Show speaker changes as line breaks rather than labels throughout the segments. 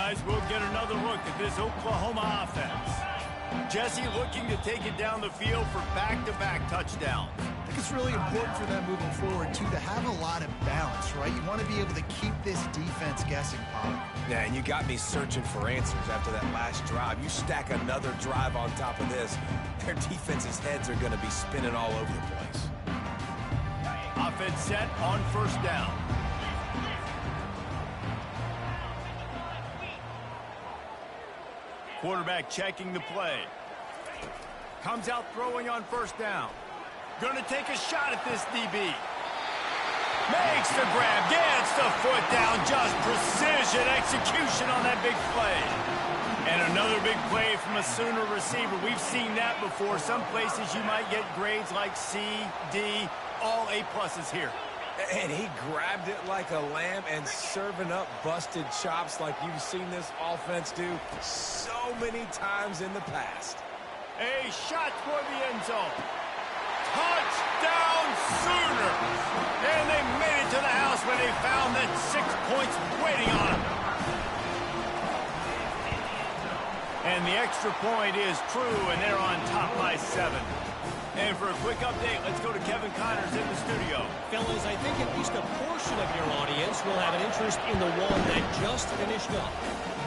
Buckeyes will get another look at this Oklahoma offense. Jesse looking to take it down the field for back-to-back touchdowns.
I think it's really important for them moving forward, too, to have a lot of balance, right? You want to be able to keep this defense guessing, Pop.
Yeah, and you got me searching for answers after that last drive. You stack another drive on top of this, their defense's heads are going to be spinning all over the place.
Offense set on first down. Quarterback checking the play. Comes out throwing on first down. Gonna take a shot at this DB. Makes the grab, gets the foot down, just precision execution on that big play. And another big play from a Sooner receiver. We've seen that before. Some places you might get grades like C, D, all A-pluses here.
And he grabbed it like a lamb and serving up busted chops like you've seen this offense do so many times in the past.
A shot for the end zone. Touchdown Sooners! And they made it to the house when they found that 6 points waiting on them. And the extra point is true, and they're on top by 7. And for a quick update, let's go to Kevin Connors in the studio.
Fellas, I think at least a portion of your audience will have an interest in the one that just finished up.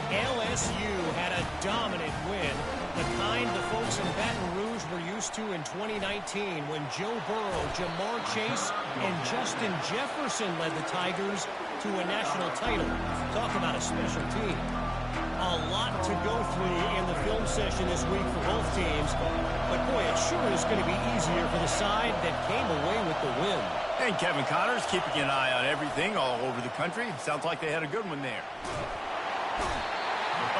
LSU had a dominant win, the kind the folks in Baton Rouge were used to in 2019 when Joe Burrow, Jamar Chase, and Justin Jefferson led the Tigers to a national title. Talk about a special team. A lot to go through in the film session this week for both teams. But, boy, it sure is going to be easier for the side that came away with the win.
And Kevin Connors keeping an eye on everything all over the country. Sounds like they had a good one there.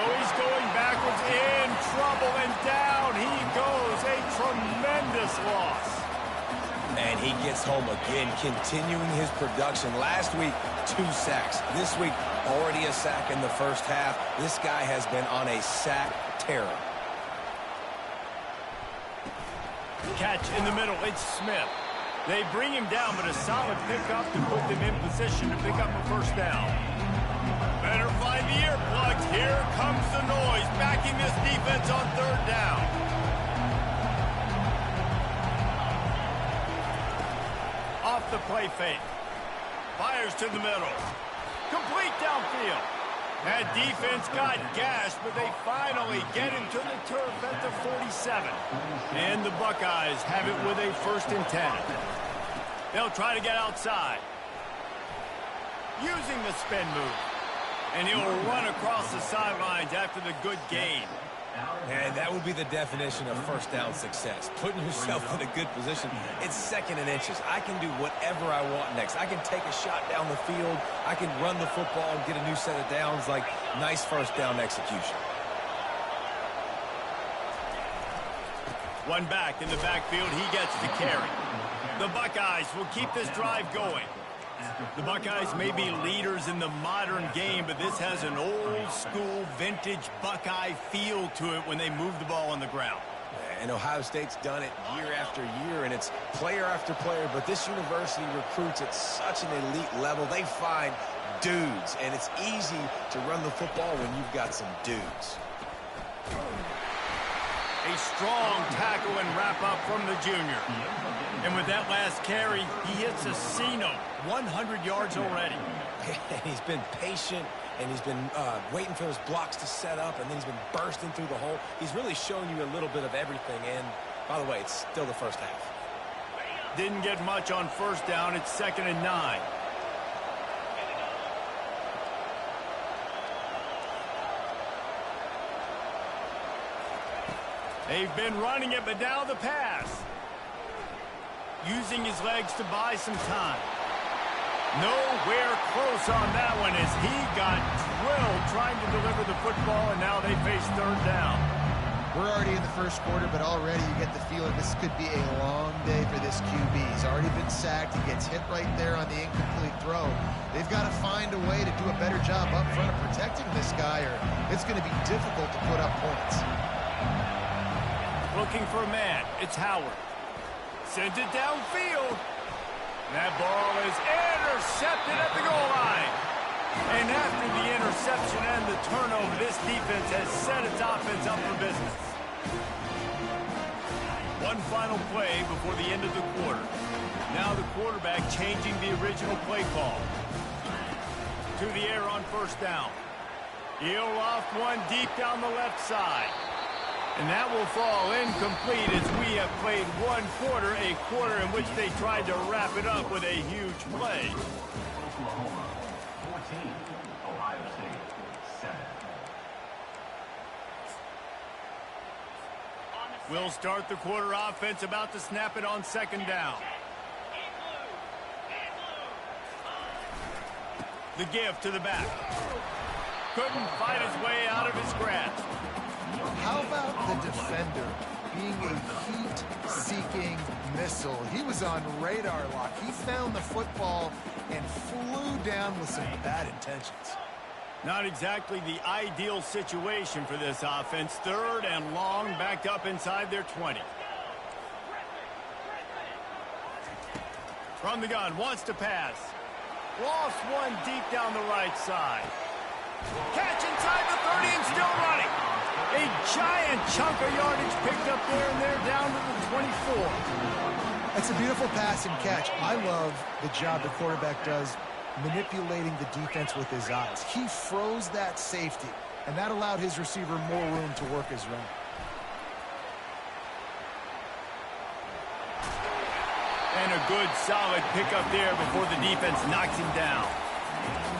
Oh, he's going backwards, in trouble, and down he goes. A tremendous loss.
And he gets home again, continuing his production. Last week, 2 sacks. This week, already a sack in the first half. This guy has been on a sack tear.
Catch in the middle, it's Smith. They bring him down, but a solid pickup to put them in position to pick up a first down. Better find the earplugs. Here comes the noise, backing this defense on third down. Off the play fake. Fires to the middle. Complete downfield. That defense got gashed, but they finally get him to the turf at the 47. And the Buckeyes have it with a 1st and 10. They'll try to get outside. Using the spin move. And he'll run across the sidelines after the good gain.
And that would be the definition of first down success. Putting yourself in a good position. It's 2nd and inches. I can do whatever I want next. I can take a shot down the field. I can run the football and get a new set of downs. Like, nice first down execution.
One back in the backfield. He gets the carry. The Buckeyes will keep this drive going. The Buckeyes may be leaders in the modern game, but this has an old-school, vintage Buckeye feel to it when they move the ball on the ground.
And Ohio State's done it year after year, and it's player after player, but this university recruits at such an elite level. They find dudes, and it's easy to run the football when you've got some dudes.
A strong tackle and wrap-up from the junior. And with that last carry, he hits a C-note. 100 yards already.
And he's been patient, and he's been waiting for his blocks to set up, and then he's been bursting through the hole. He's really shown you a little bit of everything, and by the way, it's still the first half.
Didn't get much on first down. It's 2nd and 9. They've been running it, but now the pass. Using his legs to buy some time. Nowhere close on that one as he got drilled trying to deliver the football, and now they face 3rd down.
We're already in the first quarter, but already you get the feeling this could be a long day for this QB. He's already been sacked. He gets hit right there on the incomplete throw. They've got to find a way to do a better job up front of protecting this guy, or it's going to be difficult to put up points.
Looking for a man. It's Howard. Sends it downfield. That ball is intercepted at the goal line. And after the interception and the turnover, this defense has set its offense up for business. One final play before the end of the quarter. Now the quarterback changing the original play call. To the air on first down. He'll loft one deep down the left side. And that will fall incomplete as we have played one quarter, a quarter in which they tried to wrap it up with a huge play. We'll start the quarter offense, about to snap it on second down. The give to the back. Couldn't fight his way out of his grasp.
How about the defender being a heat-seeking missile? He was on radar lock. He found the football and flew down with some bad intentions.
Not exactly the ideal situation for this offense. Third and long, backed up inside their 20. From the gun, wants to pass. Lost one deep down the right side. Catch inside the 30 and still running. A giant chunk of yardage picked up there, and they're down to the 24.
It's a beautiful pass and catch. I love the job the quarterback does manipulating the defense with his eyes. He froze that safety, and that allowed his receiver more room to work his route.
And a good, solid pickup there before the defense knocks him down.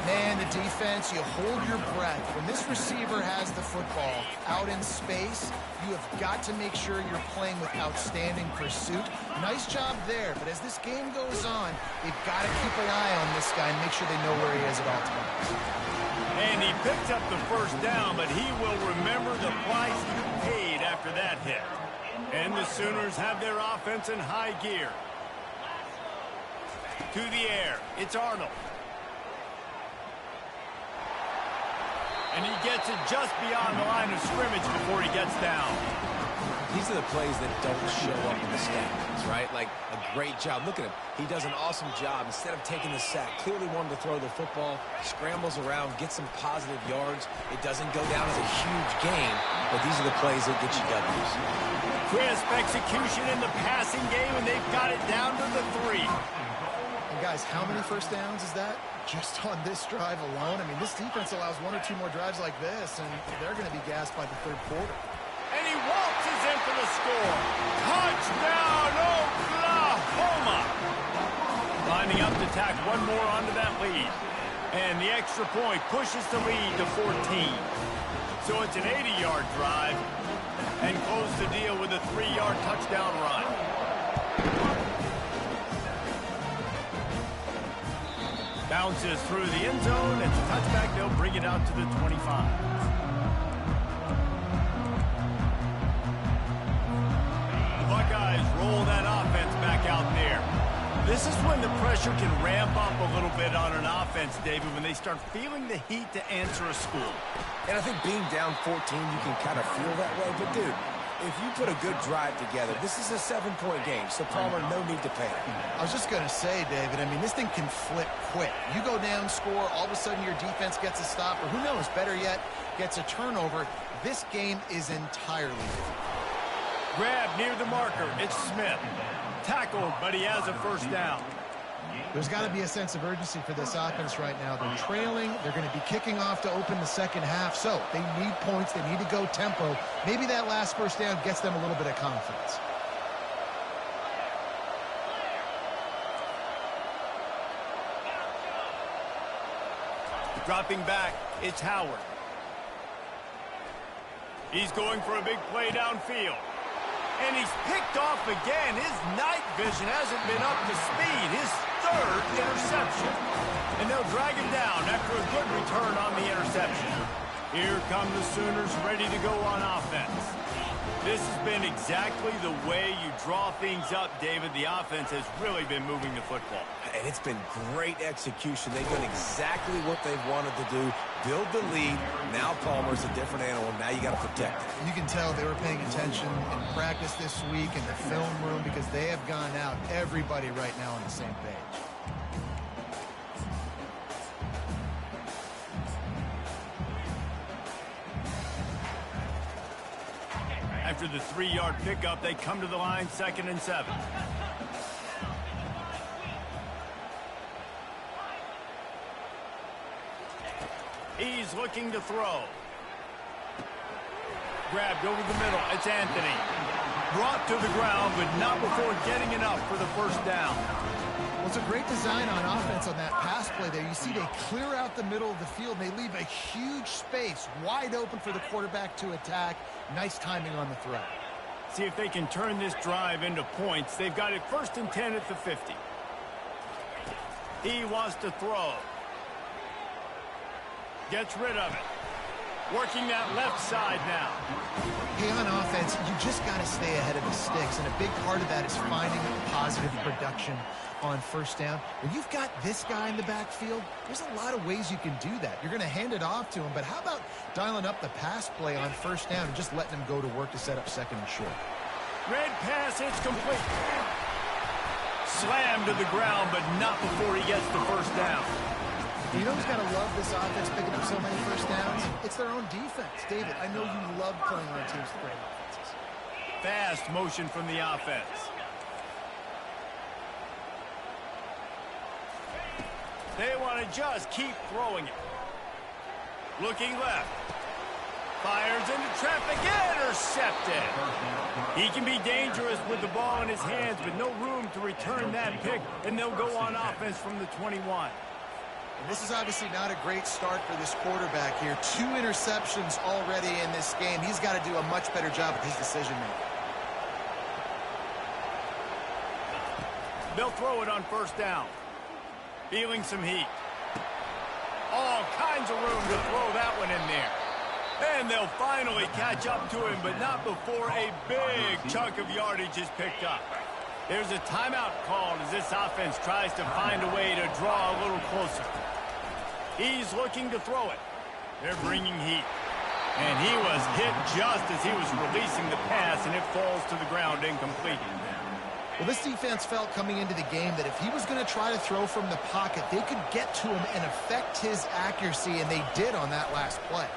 Man, the defense, you hold your breath. When this receiver has the football out in space, you have got to make sure you're playing with outstanding pursuit. Nice job there, but as this game goes on, they've got to keep an eye on this guy and make sure they know where he is at all times.
And he picked up the first down, but he will remember the price he paid after that hit. And the Sooners have their offense in high gear. To the air, it's Arnold. And he gets it just beyond the line of scrimmage before he gets down.
These are the plays that don't show up in the stats, right? Like a great job. Look at him. He does an awesome job. Instead of taking the sack, clearly wanted to throw the football, scrambles around, gets some positive yards. It doesn't go down as a huge gain, but these are the plays that get you W's.
Crisp execution in the passing game, and they've got it down to the 3.
And guys, how many first downs is that? Just on this drive alone? I mean, this defense allows 1 or 2 more drives like this, and they're going to be gassed by the third quarter.
And he waltzes in for the score. Touchdown, Oklahoma! Lining up to tack one more onto that lead. And the extra point pushes the lead to 14. So it's an 80-yard drive, and close the deal with a 3-yard touchdown run. Bounces through the end zone. It's a touchback. They'll bring it out to the 25. The Buckeyes roll that offense back out there. This is when the pressure can ramp up a little bit on an offense, David, when they start feeling the heat to answer a school.
And I think being down 14, you can kind of feel that way. But, dude, if you put a good drive together, this is a 7-point game, so Palmer, no need to panic.
I was just going to say, David, I mean, this thing can flip quick. You go down, score, all of a sudden your defense gets a stop, or who knows, better yet, gets a turnover. This game is entirely different.
Grab near the marker. It's Smith. Tackled, but he has a first down.
There's got to be a sense of urgency for this offense right now. They're trailing. They're going to be kicking off to open the second half. So they need points. They need to go tempo. Maybe that last first down gets them a little bit of confidence.
Dropping back, it's Howard. He's going for a big play downfield. And he's picked off again. His night vision hasn't been up to speed. His third interception. And they'll drag him down after a good return on the interception. Here come the Sooners ready to go on offense. This has been exactly the way you draw things up, David. The offense has really been moving the football.
And it's been great execution. They've done exactly what they've wanted to do. Build the lead. Now Palmer's a different animal. Now you got to protect it.
You can tell they were paying attention in practice this week in the film room because they have gone out, everybody right now on the same page.
After the 3-yard pickup, they come to the line 2nd and 7. He's looking to throw. Grabbed over the middle. It's Anthony. Brought to the ground, but not before getting enough for the first down.
Well, it's a great design on offense on that pass play there. You see they clear out the middle of the field. They leave a huge space wide open for the quarterback to attack. Nice timing on the throw.
See if they can turn this drive into points. They've got it 1st and 10 at the 50. He wants to throw. Gets rid of it. Working that left side now.
Hey, on offense, you just got to stay ahead of the sticks, and a big part of that is finding positive production on first down. When you've got this guy in the backfield, there's a lot of ways you can do that. You're going to hand it off to him, but how about dialing up the pass play on first down and just letting him go to work to set up 2nd and short?
Red pass, it's complete. Slammed to the ground, but not before he gets the first down.
You know who's got to love this offense picking up so many first downs? It's their own defense. David, I know you love playing on teams with great offenses.
Fast motion from the offense. They want to just keep throwing it. Looking left. Fires into traffic. Intercepted. He can be dangerous with the ball in his hands, but no room to return that pick, and they'll go on offense from the 21.
And this is obviously not a great start for this quarterback here. 2 interceptions already in this game. He's got to do a much better job with his decision-making.
They'll throw it on first down. Feeling some heat. All kinds of room to throw that one in there. And they'll finally catch up to him, but not before a big chunk of yardage is picked up. There's a timeout called as this offense tries to find a way to draw a little closer. He's looking to throw it. They're bringing heat. And he was hit just as he was releasing the pass, and it falls to the ground incomplete.
Well, this defense felt coming into the game that if he was going to try to throw from the pocket, they could get to him and affect his accuracy, and they did on that last play.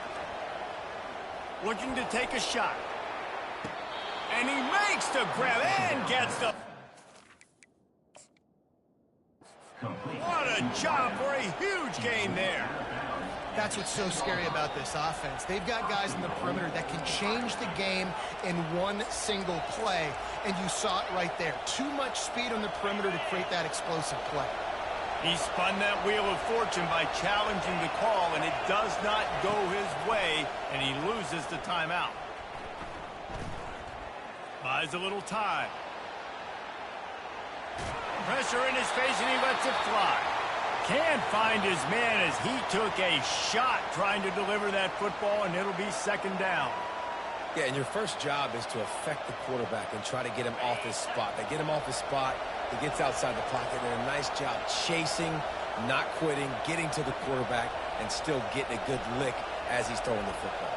Looking to take a shot. And he makes the grab and gets the... What a job for a huge gain there.
That's what's so scary about this offense. They've got guys in the perimeter that can change the game in one single play, and you saw it right there. Too much speed on the perimeter to create that explosive play.
He spun that wheel of fortune by challenging the call, and it does not go his way, and he loses the timeout. Buys a little time. Pressure in his face, and he lets it fly. Can't find his man as he took a shot trying to deliver that football, and it'll be 2nd down.
Yeah, and your first job is to affect the quarterback and try to get him off his spot. They get him off his spot, he gets outside the pocket, and a nice job chasing, not quitting, getting to the quarterback, and still getting a good lick as he's throwing the football.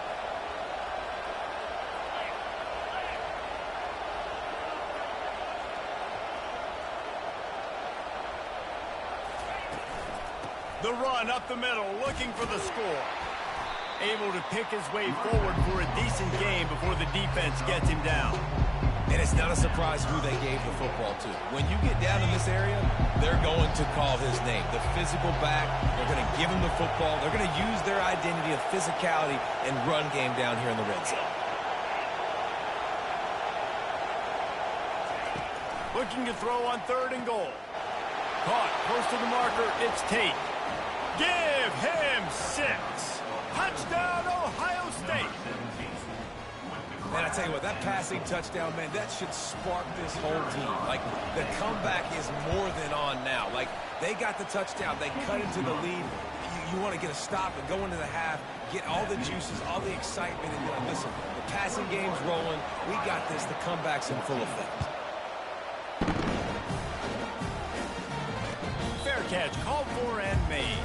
The run up the middle, looking for the score. Able to pick his way forward for a decent game before the defense gets him down.
And it's not a surprise who they gave the football to. When you get down in this area, they're going to call his name. The physical back, they're going to give him the football. They're going to use their identity of physicality and run game down here in the red zone.
Looking to throw on 3rd and goal. Caught close to the marker, it's Tate. Give him 6. Touchdown, Ohio State.
Man, I tell you what, that passing touchdown, man, that should spark this whole team. Like, the comeback is more than on now. Like, they got the touchdown. They cut into the lead. You want to get a stop and go into the half, get all the juices, all the excitement, and like, listen, the passing game's rolling. We got this. The comeback's in full effect.
Fair catch, called for and made.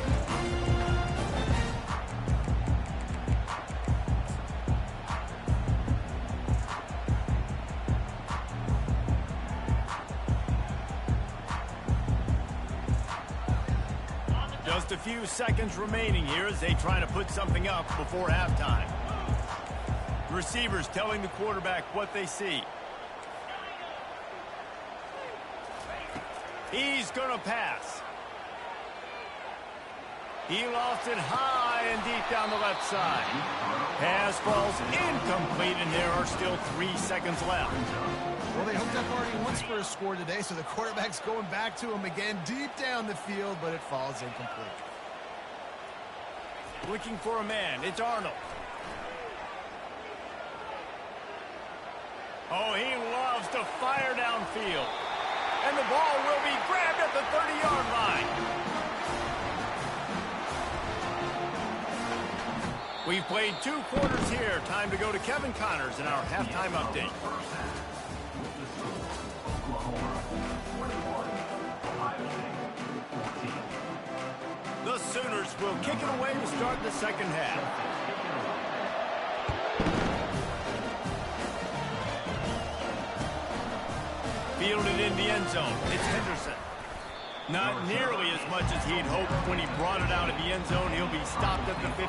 Just a few seconds remaining here as they try to put something up before halftime. Receivers telling the quarterback what they see. He's going to pass. He lofts it high and deep down the left side. Pass falls incomplete, and there are still 3 seconds left.
Well, they hooked up already once for a score today, so the quarterback's going back to him again deep down the field, but it falls incomplete.
Looking for a man. It's Arnold. Oh, he loves to fire downfield. And the ball will be grabbed at the 30-yard line. We've played 2 quarters here. Time to go to Kevin Connors in our halftime update. The Sooners will kick it away to start the second half. Fielded in the end zone. It's Henderson. Not nearly as much as he'd hoped when he brought it out of the end zone. He'll be stopped at the 15.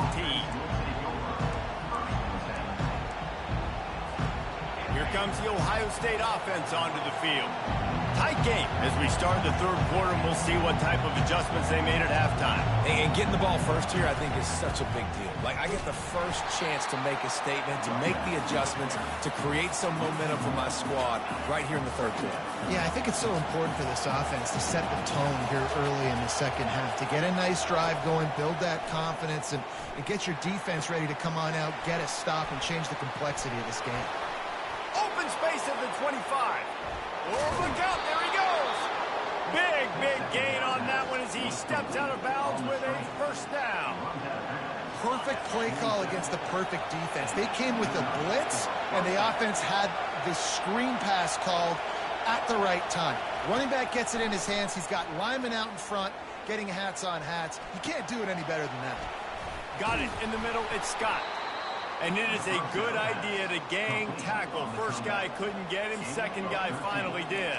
Here comes the Ohio State offense onto the field. Tight game as we start the third quarter, and we'll see what type of adjustments they made at halftime.
And getting the ball first here, I think, is such a big deal. Like, I get the first chance to make a statement, to make the adjustments, to create some momentum for my squad right here in the third quarter.
Yeah, I think it's so important for this offense to set the tone here early in the second half, to get a nice drive going, build that confidence, and get your defense ready to come on out, get a stop, and change the complexity of this game.
Open space at the 25. Oh, look out, there he goes. Big gain on that one as he steps out of bounds with a first down.
Perfect play call against the perfect defense. They came with a blitz, and the offense had the screen pass called at the right time. Running back gets it in his hands. He's got linemen out in front, getting hats on hats. You can't do it any better than that.
Got it in the middle. It's Scott. And it is a good idea to gang tackle. First guy couldn't get him. Second guy finally did.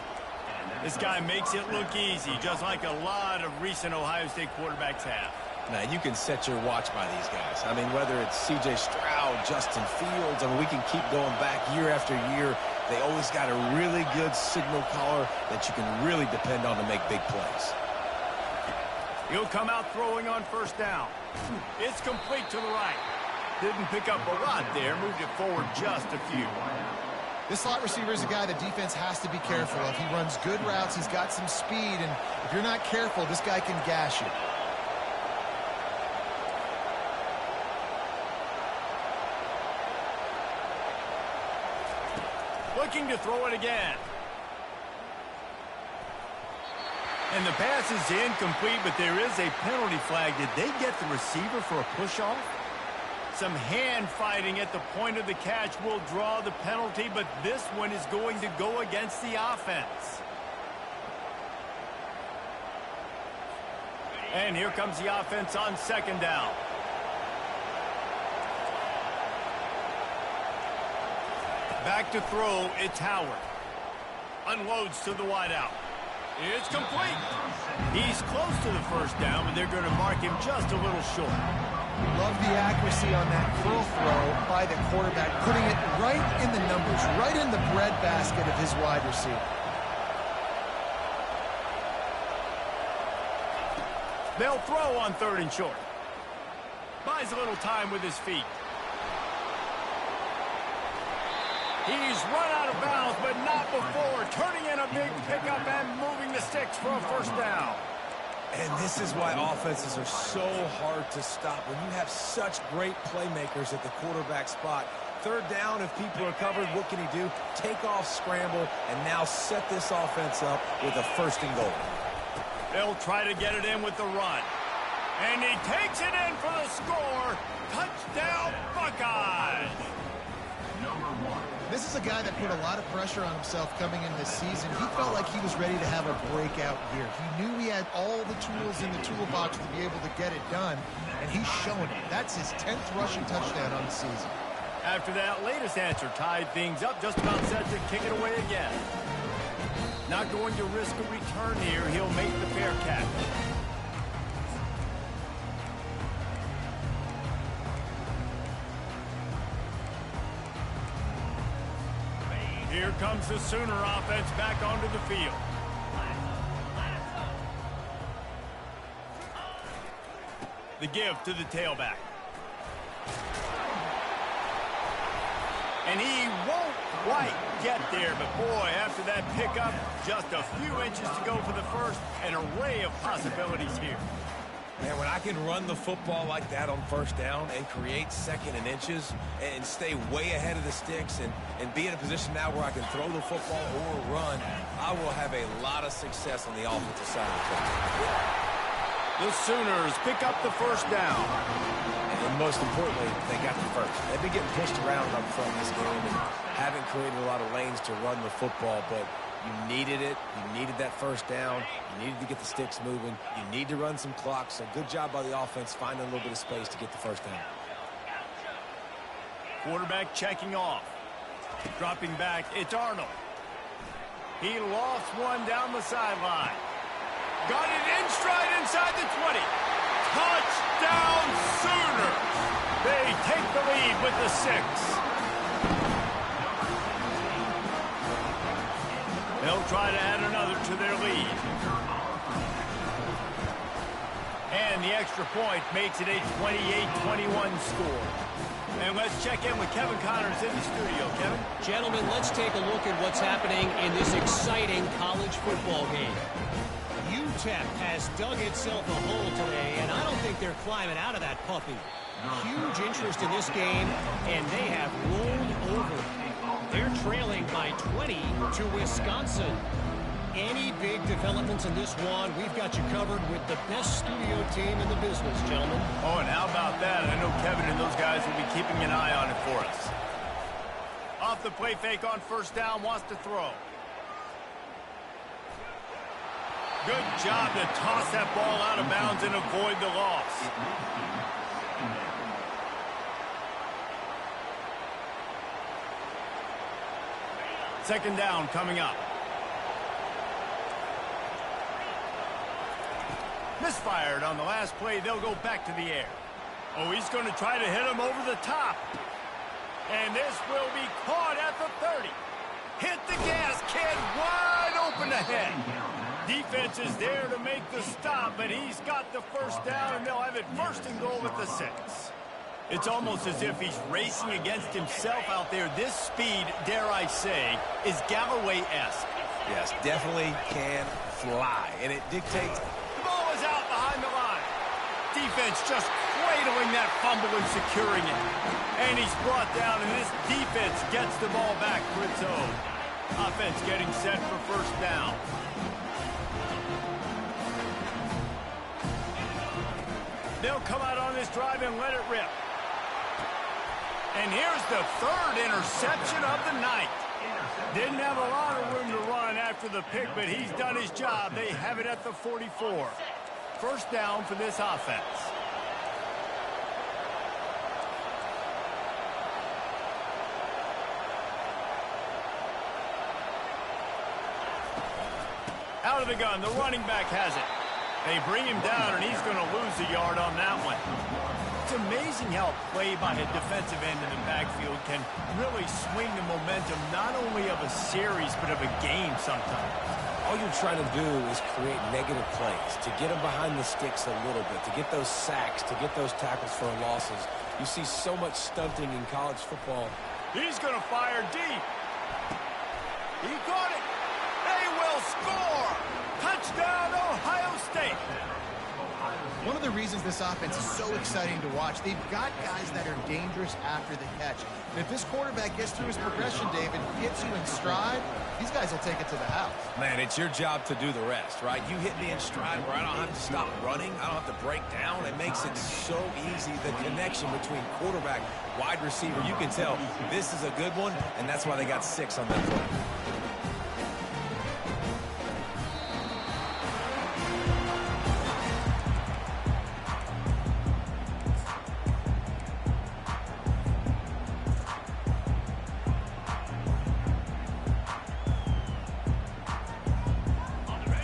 This guy makes it look easy, just like a lot of recent Ohio State quarterbacks have.
Now, you can set your watch by these guys. I mean, whether it's C.J. Stroud, Justin Fields, I mean, we can keep going back year after year. They always got a really good signal caller that you can really depend on to make big plays.
He'll come out throwing on first down. It's complete to the right. Didn't pick up a lot there. Moved it forward just a few.
This slot receiver is a guy the defense has to be careful of. He runs good routes. He's got some speed, and if you're not careful, this guy can gash you.
Looking to throw it again. And the pass is incomplete, but there is a penalty flag. Did they get the receiver for a push-off? Some hand fighting at the point of the catch will draw the penalty, but this one is going to go against the offense. And here comes the offense on second down. Back to throw, it's Howard. Unloads to the wideout. It's complete. He's close to the first down, but they're going to mark him just a little short.
Love the accuracy on that curl throw by the quarterback, putting it right in the numbers, right in the breadbasket of his wide receiver.
They'll throw on third and short. Buys a little time with his feet. He's run out of bounds, but not before. Turning in a big pickup and moving the sticks for a first down.
And this is why offenses are so hard to stop. When you have such great playmakers at the quarterback spot, third down, if people are covered, what can he do? Take off, scramble, and now set this offense up with a first and goal.
They'll try to get it in with the run. And he takes it in for the score. Touchdown, Buckeyes.
This is a guy that put a lot of pressure on himself coming into this season. He felt like he was ready to have a breakout year. He knew he had all the tools in the toolbox to be able to get it done, and he's showing it. That's his 10th rushing touchdown on the season.
After that latest answer tied things up, just about set to kick it away again. Not going to risk a return here. He'll make the fair catch. comes the Sooner offense back onto the field. The give to the tailback. And he won't quite get there, but boy, after that pickup, just a few inches to go for the first. An array of possibilities here.
Man, when I can run the football like that on first down and create second and inches and stay way ahead of the sticks and be in a position now where I can throw the football or run, I will have a lot of success on the offensive side of the football.
The Sooners pick up the first down.
And most importantly, they got the first. They've been getting pushed around up front in this game and haven't created a lot of lanes to run the football, but you needed it. You needed that first down. You needed to get the sticks moving. You need to run some clock. So good job by the offense finding a little bit of space to get the first down.
Quarterback checking off. Dropping back, it's Arnold. He lofts one down the sideline. Got it in stride inside the 20. Touchdown Sooners! They take the lead with the 6. They'll try to add another to their lead. And the extra point makes it a 28-21 score. And let's check in with Kevin Connors in the studio. Kevin?
Gentlemen, let's take a look at what's happening in this exciting college football game. UTEP has dug itself a hole today, and I don't think they're climbing out of that puppy. Huge interest in this game, and they have rolled over. They're trailing by 20 to Wisconsin. Any big developments in this one, we've got you covered with the best studio team in the business, gentlemen.
Oh, and how about that? I know Kevin and those guys will be keeping an eye on it for us. Off the play fake on first down, wants to throw. Good job to toss that ball out of bounds and avoid the loss. Second down coming up. Misfired on the last play. They'll go back to the air. Oh, he's going to try to hit him over the top. And this will be caught at the 30. Hit the gas, kid. Wide open ahead. Defense is there to make the stop, but he's got the first down, and they'll have it first and goal at the 6. It's almost as if he's racing against himself out there. This speed, dare I say, is Galloway-esque.
Yes, definitely can fly, and it dictates.
The ball is out behind the line. Defense just cradling that fumble and securing it. And he's brought down, and this defense gets the ball back for its own. Offense getting set for first down. They'll come out on this drive and let it rip. And here's the third interception of the night. Didn't have a lot of room to run after the pick, but he's done his job. They have it at the 44. First down for this offense. Out of the gun, the running back has it. They bring him down, and he's going to lose a yard on that one. It's amazing how a play by a defensive end in the backfield can really swing the momentum not only of a series but of a game sometimes.
All you're trying to do is create negative plays, to get them behind the sticks a little bit, to get those sacks, to get those tackles for losses. You see so much stunting in college football.
He's going to fire deep. He caught it. They will score. Touchdown, Ohio State.
One of the reasons this offense is so exciting to watch, they've got guys that are dangerous after the catch. And if this quarterback gets through his progression, David, hits you in stride, these guys will take it to the house.
Man, it's your job to do the rest, right? You hit me in stride where I don't have to stop running. I don't have to break down. It makes it so easy. The connection between quarterback, wide receiver, you can tell this is a good one, and that's why they got 6 on that play.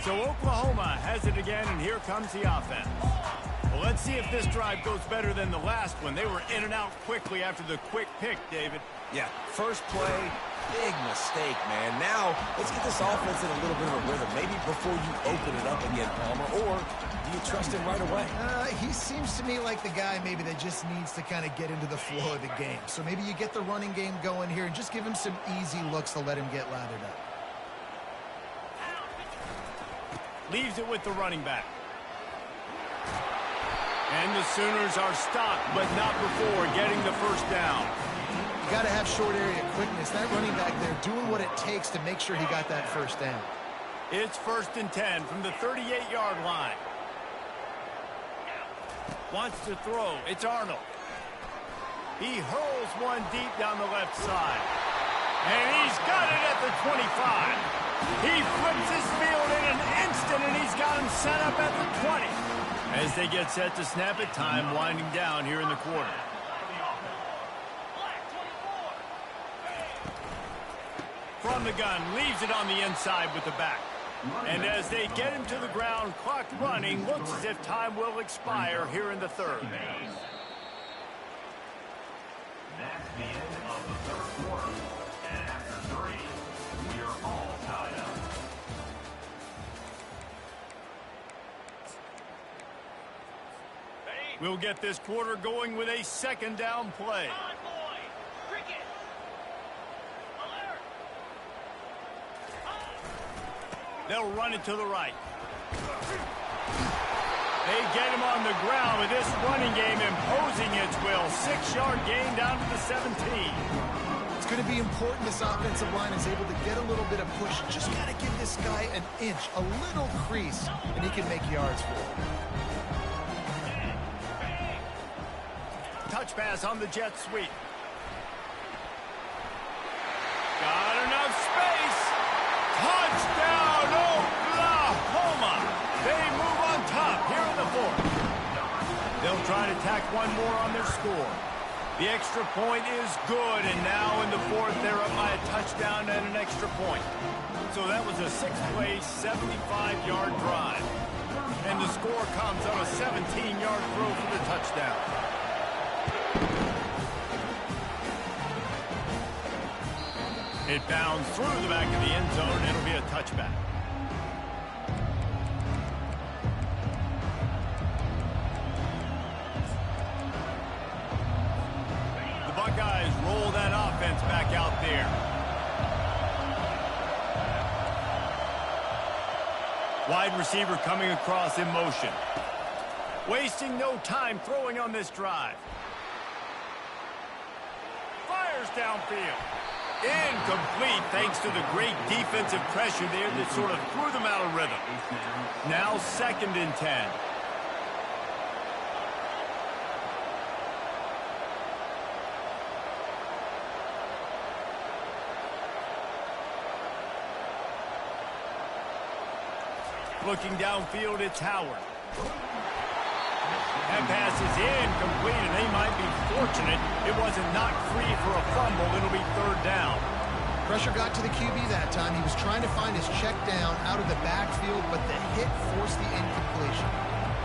So Oklahoma has it again, and here comes the offense. Well, let's see if this drive goes better than the last one. They were in and out quickly after the quick pick, David.
Yeah, first play, Big mistake, man. Now, let's get this offense in a little bit of a rhythm. Maybe before you open it up again, Palmer, or do you trust him right away?
He seems to me like the guy maybe that just needs to kind of get into the flow of the game. So maybe you get the running game going here and just give him some easy looks to let him get lathered up.
Leaves it with the running back. And the Sooners are stopped, but not before getting the first down.
You got to have short area quickness. That running back there doing what it takes to make sure he got that first down.
It's 1st and 10 from the 38-yard line. Wants to throw. It's Arnold. He hurls one deep down the left side. And he's got it at the 25. He flips his field in an instant, and he's got him set up at the 20. As they get set to snap it, time winding down here in the quarter. From the gun, leaves it on the inside with the back. And as they get him to the ground, clock running, looks as if time will expire here in the third.
That's the end of the third quarter. And after 3, we are all tied up.
We'll get this quarter going with a second down play. They'll run it to the right. They get him on the ground with this running game imposing its will. 6-yard gain down to the 17.
It's going to be important this offensive line is able to get a little bit of push. Just got to give this guy an inch, a little crease, and he can make yards for it.
Touch pass on the jet sweep. Got enough space. Touchdown, Oklahoma! They move on top here in the fourth. They'll try to tack one more on their score. The extra point is good, and now in the fourth, they're up by a touchdown and an extra point. So that was a 6-play, 75-yard drive. And the score comes on a 17-yard throw for the touchdown. It bounds through the back of the end zone, and it'll be a touchback. The Buckeyes roll that offense back out there. Wide receiver coming across in motion. Wasting no time throwing on this drive. Fires downfield. Incomplete thanks to the great defensive pressure there that sort of threw them out of rhythm. Now 2nd and 10. Looking downfield, it's Howard. That pass is incomplete, and they might be fortunate it wasn't knocked free for a fumble. It'll be 3rd down.
Pressure got to the QB that time. He was trying to find his check down out of the backfield, but the hit forced the incompletion.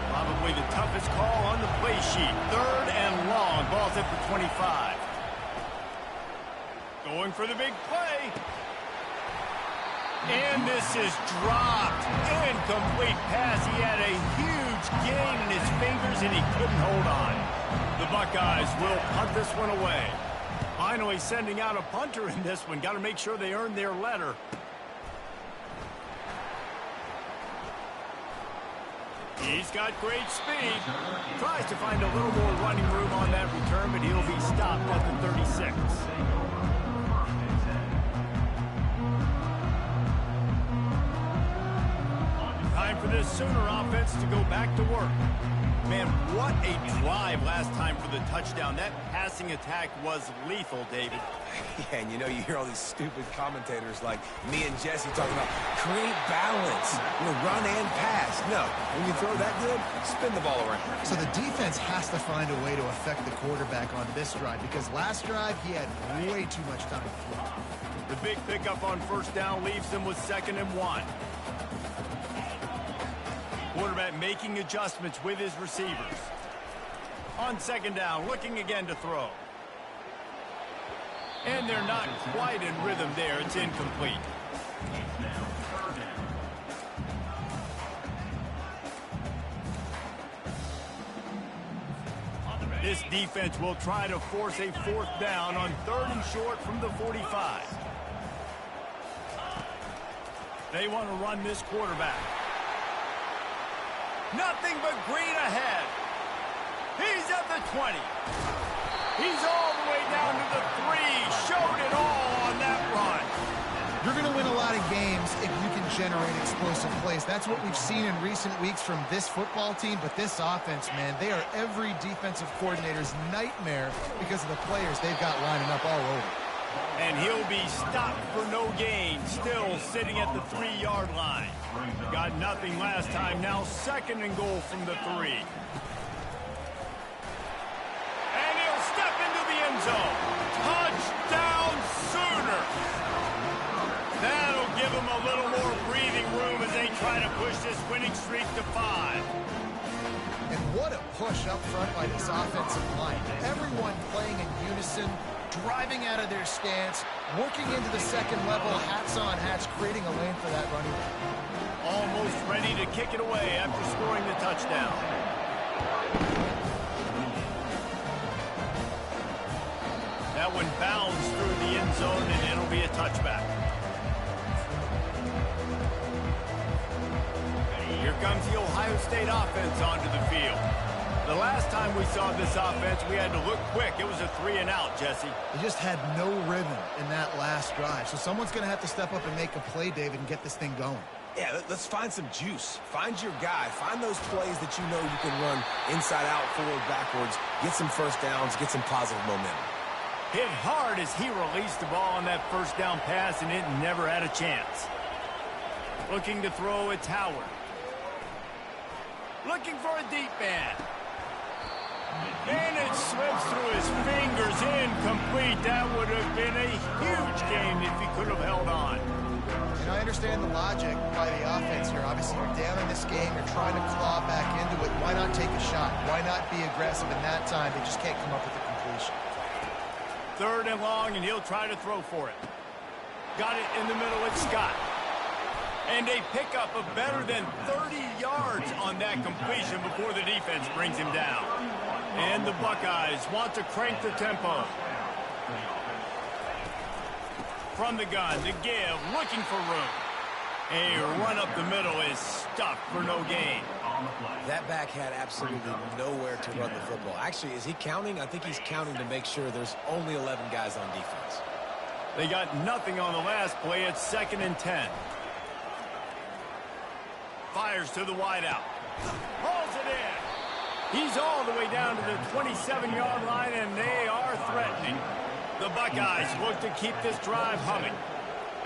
Probably the toughest call on the play sheet. 3rd and long. Ball's at the 25. Going for the big play. And this is dropped. Incomplete pass. He had a huge gain in his fingers, and he couldn't hold on. The Buckeyes will punt this one away. Finally sending out a punter in this one. Got to make sure they earn their letter. He's got great speed. Tries to find a little more running room on that return, but he'll be stopped at the 36. Time for this Sooner offense to go back to work. Man, what a drive last time for the touchdown. That passing attack was lethal, David.
Yeah, and you know, you hear all these stupid commentators like me and Jesse talking about create balance, run and pass. No, when you throw that good, spin the ball around.
So the defense has to find a way to affect the quarterback on this drive, because last drive he had way too much time to throw.
The big pickup on 1st down leaves them with 2nd and 1. Quarterback making adjustments with his receivers. On 2nd down, looking again to throw. And they're not quite in rhythm there. It's incomplete. This defense will try to force a 4th down on 3rd and short from the 45. They want to run this quarterback. Nothing but green ahead. He's at the 20. He's all the way down to the 3. Showed it all on that run.
You're going to win a lot of games if you can generate explosive plays. That's what we've seen in recent weeks from this football team. But this offense, man, they are every defensive coordinator's nightmare because of the players they've got lining up all over.
And he'll be stopped for no gain, still sitting at the 3-yard line. Got nothing last time, now 2nd and goal from the 3. And he'll step into the end zone. Touchdown Sooner! That'll give him a little more breathing room as they try to push this winning streak to 5.
And what a push up front by this offensive line. Everyone playing in unison, driving out of their stance, working into the 2nd level, hats on hats, creating a lane for that running back.
Almost ready to kick it away after scoring the touchdown. That one bounds through the end zone, and it'll be a touchback. Here comes the Ohio State offense onto the field. The last time we saw this offense, we had to look quick. It was a 3-and-out, Jesse.
They just had no rhythm in that last drive. So someone's going to have to step up and make a play, David, and get this thing going.
Yeah, let's find some juice. Find your guy. Find those plays that you know you can run inside out, forward, backwards. Get some first downs. Get some positive momentum.
Hit hard as he released the ball on that 1st down pass, and it never had a chance. Looking to throw, it's Howard. Looking for a deep man. And it slips through his fingers, incomplete. That would have been a huge game if he could have held on.
And I understand the logic by the offense here. Obviously, you're down in this game. You're trying to claw back into it. Why not take a shot? Why not be aggressive? In that time, they just can't come up with a completion.
3rd and long, and he'll try to throw for it. Got it in the middle with Scott. And they pick up a better than 30 yards on that completion before the defense brings him down. And the Buckeyes want to crank the tempo. From the gun to give, looking for room. A run up the middle is stuffed for no gain.
That back had absolutely nowhere to run the football. Actually, is he counting? I think he's counting to make sure there's only 11 guys on defense.
They got nothing on the last play. It's 2nd and 10. Fires to the wideout. Hauls it in. He's all the way down to the 27-yard line, and they are threatening. The Buckeyes look to keep this drive humming.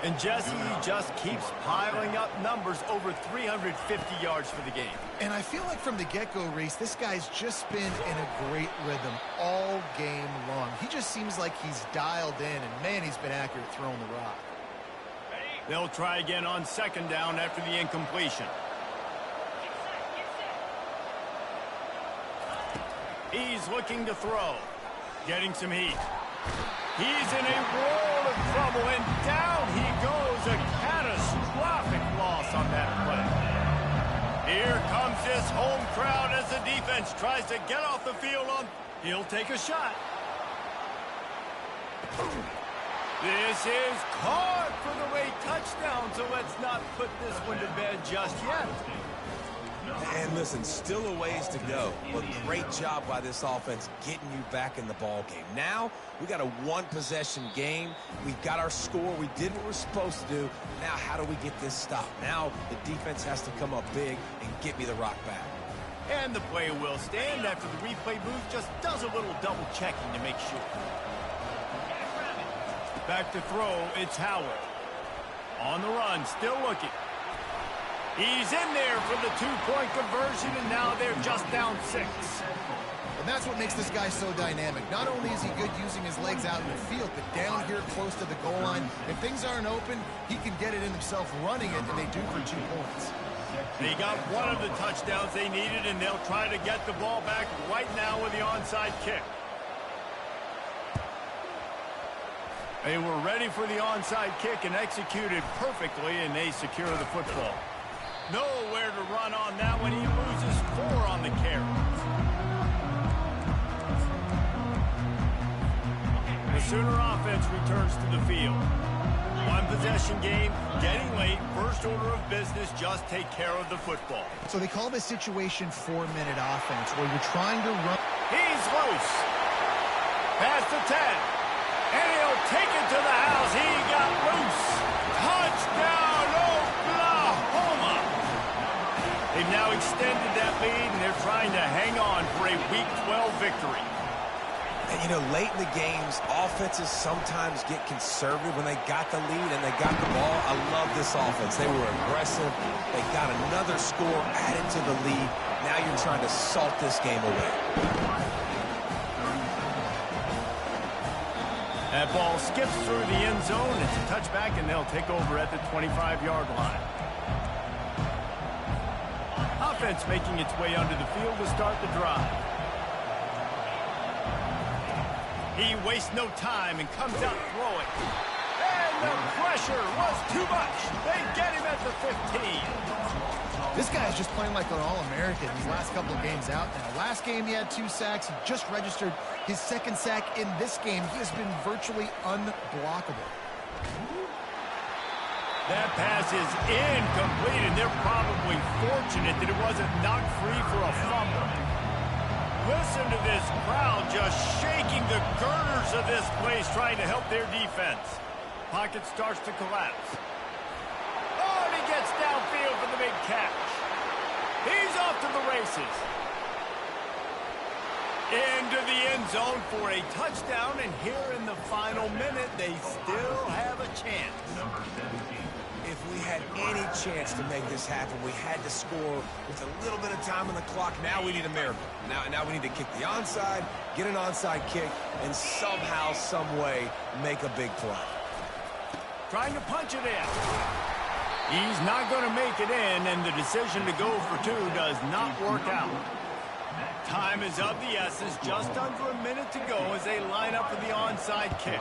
And Jesse just keeps piling up numbers over 350 yards for the game.
And I feel like from the get-go, Reese, this guy's just been in a great rhythm all game long. He just seems like he's dialed in, and, man, he's been accurate throwing the rock.
They'll try again on 2nd down after the incompletion. He's looking to throw. Getting some heat. He's in a world of trouble, and down he goes. A catastrophic loss on that play. Here comes this home crowd as the defense tries to get off the field on. He'll take a shot. This is caught for the late touchdown, so let's not put this one to bed just yet.
And listen, still a ways to go. But great job by this offense getting you back in the ball game. Now, we got a 1-possession game. We've got our score. We did what we're supposed to do. Now, how do we get this stopped? Now, the defense has to come up big and get me the rock back.
And the play will stand after the replay booth just does a little double checking to make sure. Back to throw, it's Howard. On the run, still looking. He's in there for the 2-point conversion, and now they're just down 6.
And that's what makes this guy so dynamic. Not only is he good using his legs out in the field, but down here close to the goal line, if things aren't open, he can get it in himself running it, and they do for 2 points.
They got one of the touchdowns they needed, and they'll try to get the ball back right now with the onside kick. They were ready for the onside kick and executed perfectly, and they secure the football. Nowhere to run on that one. He loses 4 on the carry. The Sooner offense returns to the field. One possession game, getting late. First order of business, just take care of the football.
So they call this situation 4-minute offense, where you're trying to run.
He's loose. Past the 10. And he'll take it to the house. He got loose. Touchdown, Oklahoma. They've now extended that lead, and they're trying to hang on for a Week 12 victory.
And, you know, late in the games, offenses sometimes get conservative when they got the lead and they got the ball. I love this offense. They were aggressive. They got another score added to the lead. Now you're trying to salt this game away.
That ball skips through the end zone. It's a touchback, and they'll take over at the 25-yard line. Offense making its way onto the field to start the drive. He wastes no time and comes out throwing. And the pressure was too much. They get him at the 15.
This guy's just playing like an All-American these last couple of games out now. Last game he had 2 sacks. He just registered his 2nd sack in this game. He has been virtually unblockable.
That pass is incomplete, and they're probably fortunate that it wasn't knocked free for a fumble. Listen to this crowd just shaking the girders of this place, trying to help their defense. Pocket starts to collapse. Oh, and he gets downfield for the big catch. He's off to the races. Into the end zone for a touchdown, and here in the final minute, they still have a chance.
If we had any chance to make this happen, we had to score with a little bit of time on the clock. Now we need a miracle. Now we need to kick the onside, get an onside kick, and somehow, some way, make a big play.
Trying to punch it in. He's not going to make it in, and the decision to go for 2 does not work out. Time is of the essence. Just under a minute to go as they line up for the onside kick.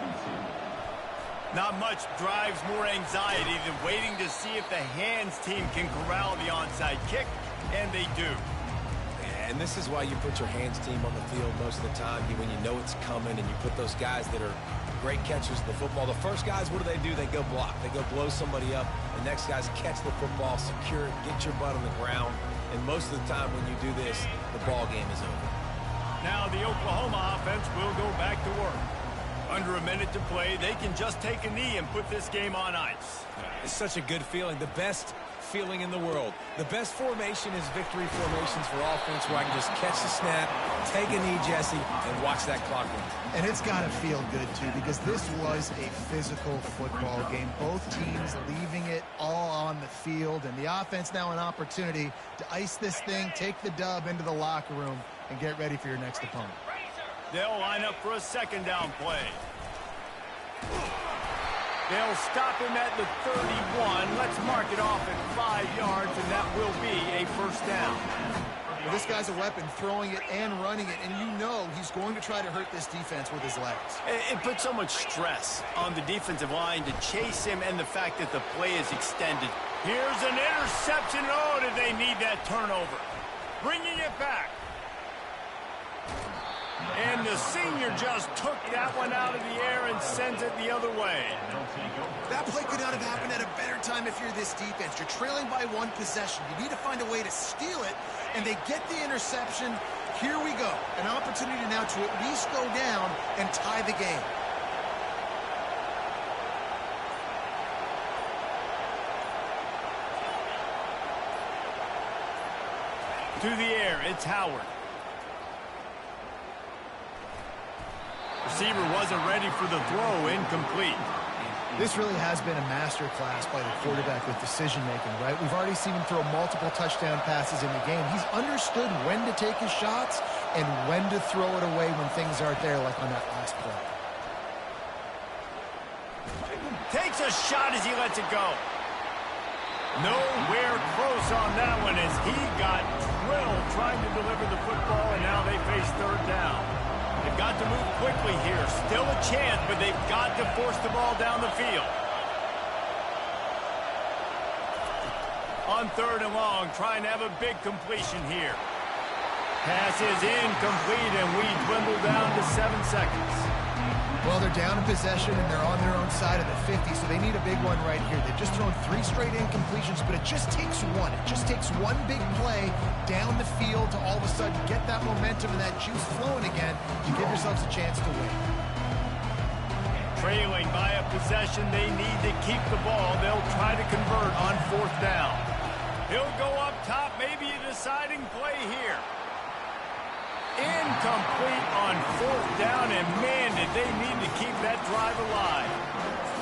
Not much drives more anxiety than waiting to see if the hands team can corral the onside kick, and they do.
And this is why you put your hands team on the field most of the time, when you know it's coming, and you put those guys that are great catchers of the football. The first guys, what do? They go block. They go blow somebody up. The next guys catch the football, secure it, get your butt on the ground. And most of the time when you do this, the ball game is over.
Now the Oklahoma offense will go back to work. Under a minute to play, they can just take a knee and put this game on ice.
It's such a good feeling, the best feeling in the world. The best formation is victory formations for offense, where I can just catch the snap, take a knee, Jesse, and watch that clock run.
And it's got to feel good, too, because this was a physical football game. Both teams leaving it all on the field, and the offense now an opportunity to ice this thing, take the dub into the locker room, and get ready for your next opponent.
They'll line up for a 2nd down play. They'll stop him at the 31. Let's mark it off at 5 yards, and that will be a 1st down.
Well, this guy's a weapon, throwing it and running it, and you know he's going to try to hurt this defense with his legs.
It puts so much stress on the defensive line to chase him, and the fact that the play is extended. Here's an interception. Oh, did they need that turnover? Bringing it back. And the senior just took that one out of the air and sends it the other way.
That play could not have happened at a better time if you're this defense. You're trailing by 1 possession. You need to find a way to steal it, and they get the interception. Here we go. An opportunity now to at least go down and tie the game.
To the air, it's Howard. Receiver wasn't ready for the throw, incomplete.
This really has been a master class by the quarterback with decision-making, right? We've already seen him throw multiple touchdown passes in the game. He's understood when to take his shots and when to throw it away when things aren't there, like on that last play.
Takes a shot as he lets it go. Nowhere close on that one as he got drilled trying to deliver the football, and now they face 3rd down. They've got to move quickly here. Still a chance, but they've got to force the ball down the field. On 3rd and long, trying to have a big completion here. Pass is incomplete, and we dwindle down to 7 seconds.
Well, they're down in possession, and they're on their own side of the 50, so they need a big one right here. They've just thrown 3 straight incompletions, but it just takes one. It just takes one big play down the field to all of a sudden get that momentum and that juice flowing again to give yourselves a chance to win.
Trailing by a possession, they need to keep the ball. They'll try to convert on 4th down. He'll go up top, maybe a deciding play here. Incomplete on 4th down, and man, did they need to keep that drive alive.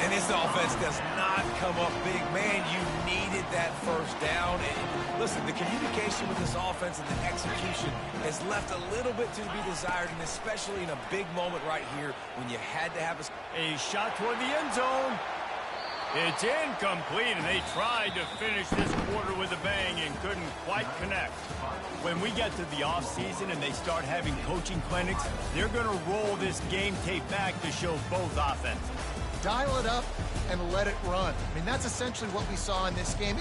And this offense does not come up big. Man, you needed that 1st down. And listen, the communication with this offense and the execution has left a little bit to be desired, and especially in a big moment right here when you had to have
a shot toward the end zone. It's incomplete, and they tried to finish this quarter with a bang and couldn't quite connect. When we get to the offseason and they start having coaching clinics, they're going to roll this game tape back to show both offenses.
Dial it up and let it run. I mean, that's essentially what we saw in this game.